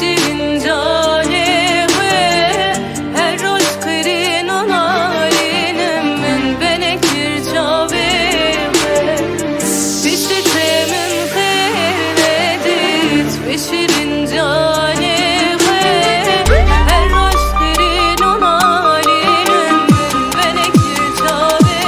شیرین جانه هر روز قرین و نالینم من بنکر جاوه پیش تمن خیر ندید به شیرین جانه هر روز قرین و نالینم من بنکر جاوه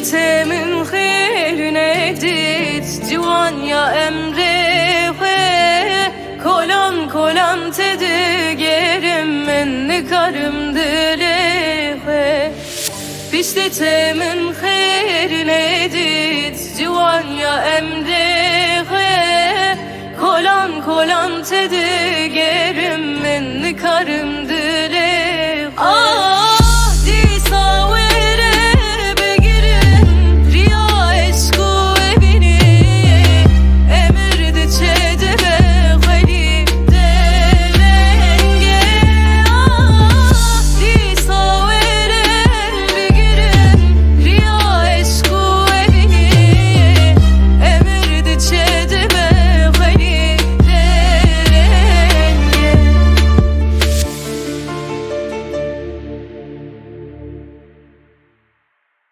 تمن خیر ندید جوان یا emre kolan kolan tedigerim men nıkarım dile pişti temin خیر ندید جوان یا emre kolan kolan tedigerim men nıkarım dile